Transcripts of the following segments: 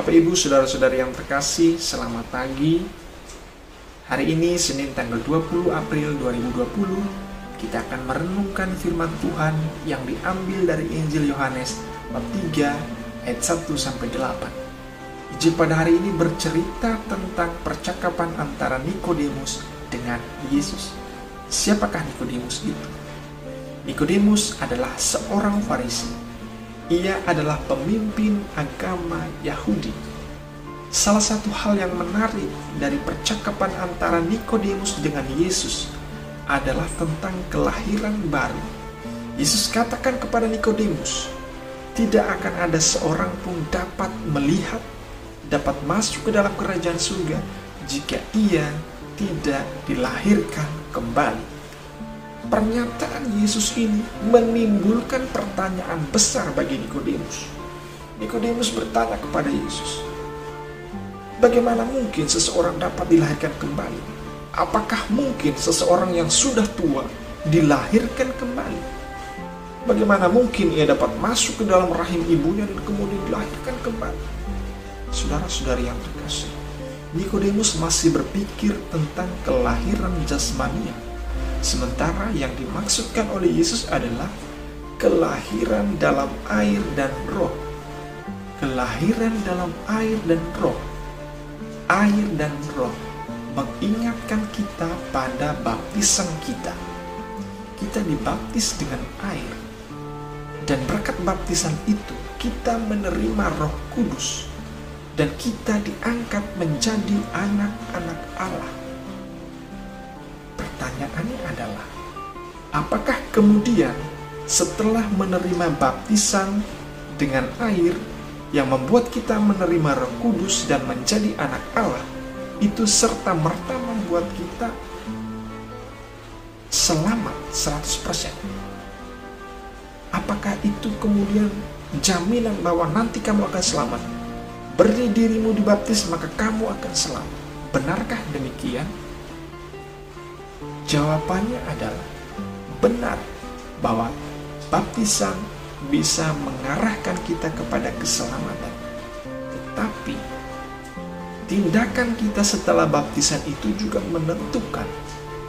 Bapak Ibu Saudara-saudari yang terkasih, selamat pagi. Hari ini Senin tanggal 20 April 2020, kita akan merenungkan firman Tuhan yang diambil dari Injil Yohanes bab 3 ayat 1-8. Injil pada hari ini bercerita tentang percakapan antara Nikodemus dengan Yesus. Siapakah Nikodemus itu? Nikodemus adalah seorang Farisi. Ia adalah pemimpin agama Yahudi. Salah satu hal yang menarik dari percakapan antara Nikodemus dengan Yesus adalah tentang kelahiran baru. Yesus katakan kepada Nikodemus, tidak akan ada seorang pun dapat melihat, dapat masuk ke dalam kerajaan surga jika ia tidak dilahirkan kembali. Pernyataan Yesus ini menimbulkan pertanyaan besar bagi Nikodemus. Nikodemus bertanya kepada Yesus, bagaimana mungkin seseorang dapat dilahirkan kembali? Apakah mungkin seseorang yang sudah tua dilahirkan kembali? Bagaimana mungkin ia dapat masuk ke dalam rahim ibunya dan kemudian dilahirkan kembali? Saudara-saudari yang terkasih, Nikodemus masih berpikir tentang kelahiran jasmania. Sementara yang dimaksudkan oleh Yesus adalah kelahiran dalam air dan roh. Kelahiran dalam air dan roh. Air dan roh mengingatkan kita pada baptisan kita. Kita dibaptis dengan air. Dan berkat baptisan itu kita menerima Roh Kudus. Dan kita diangkat menjadi anak-anak Allah. Pertanyaannya adalah, apakah kemudian setelah menerima baptisan dengan air yang membuat kita menerima Roh Kudus dan menjadi anak Allah, itu serta-merta membuat kita selamat 100%? Apakah itu kemudian jaminan bahwa nanti kamu akan selamat? Beri dirimu dibaptis maka kamu akan selamat. Benarkah demikian? Jawabannya adalah benar bahwa baptisan bisa mengarahkan kita kepada keselamatan. Tetapi tindakan kita setelah baptisan itu juga menentukan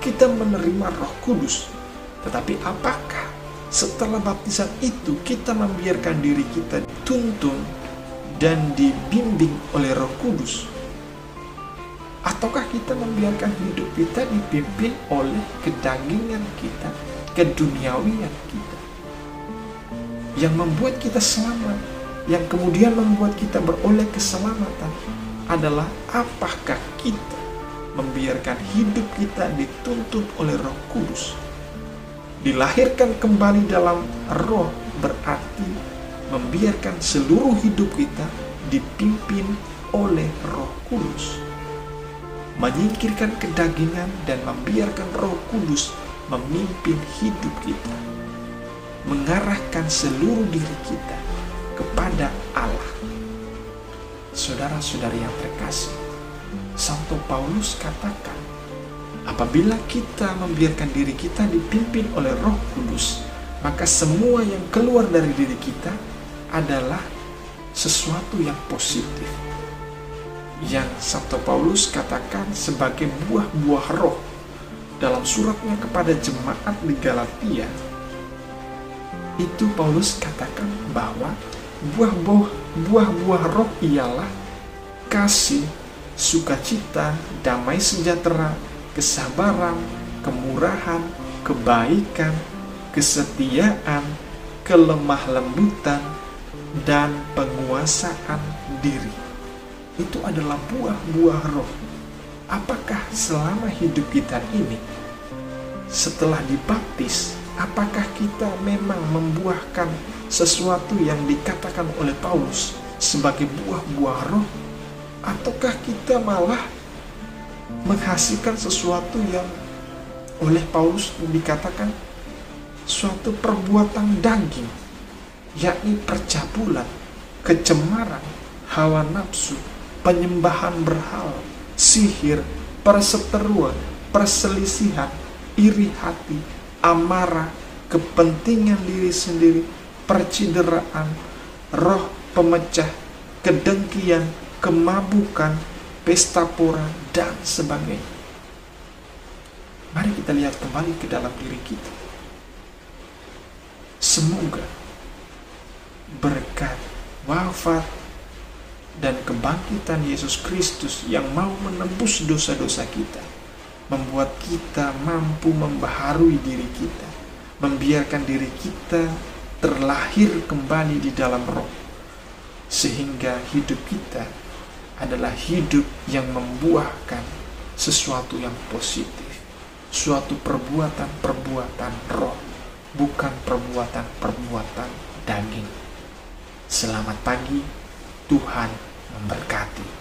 kita menerima Roh Kudus. Tetapi apakah setelah baptisan itu kita membiarkan diri kita dituntun dan dibimbing oleh Roh Kudus? Ataukah kita membiarkan hidup kita dipimpin oleh kedagingan kita, keduniawian kita, yang membuat kita selamat, yang kemudian membuat kita beroleh keselamatan adalah apakah kita membiarkan hidup kita dituntun oleh Roh Kudus? Dilahirkan kembali dalam roh berarti membiarkan seluruh hidup kita dipimpin oleh Roh Kudus. Menyingkirkan kedagingan dan membiarkan Roh Kudus memimpin hidup kita, mengarahkan seluruh diri kita kepada Allah. Saudara-saudari yang terkasih, Santo Paulus katakan, apabila kita membiarkan diri kita dipimpin oleh Roh Kudus, maka semua yang keluar dari diri kita adalah sesuatu yang positif, yang Santo Paulus katakan sebagai buah-buah roh dalam suratnya kepada jemaat di Galatia. Itu Paulus katakan bahwa buah-buah roh ialah kasih, sukacita, damai sejahtera, kesabaran, kemurahan, kebaikan, kesetiaan, kelemah lembutan, dan penguasaan diri. Itu adalah buah-buah roh. Apakah selama hidup kita ini, setelah dibaptis, apakah kita memang membuahkan sesuatu yang dikatakan oleh Paulus sebagai buah-buah roh? Ataukah kita malah menghasilkan sesuatu yang oleh Paulus dikatakan suatu perbuatan daging, yakni percabulan, kecemaran, hawa nafsu, penyembahan berhala, sihir, perseteruan, perselisihan, iri hati, amarah, kepentingan diri sendiri, percideraan, roh pemecah, kedengkian, kemabukan, pesta pora, dan sebagainya. Mari kita lihat kembali ke dalam diri kita. Semoga berkat wafat dan kebangkitan Yesus Kristus yang mau menebus dosa-dosa kita, membuat kita mampu membaharui diri kita, membiarkan diri kita terlahir kembali di dalam roh, sehingga hidup kita adalah hidup yang membuahkan sesuatu yang positif, suatu perbuatan-perbuatan roh, bukan perbuatan-perbuatan daging. Selamat pagi, Tuhan memberkati.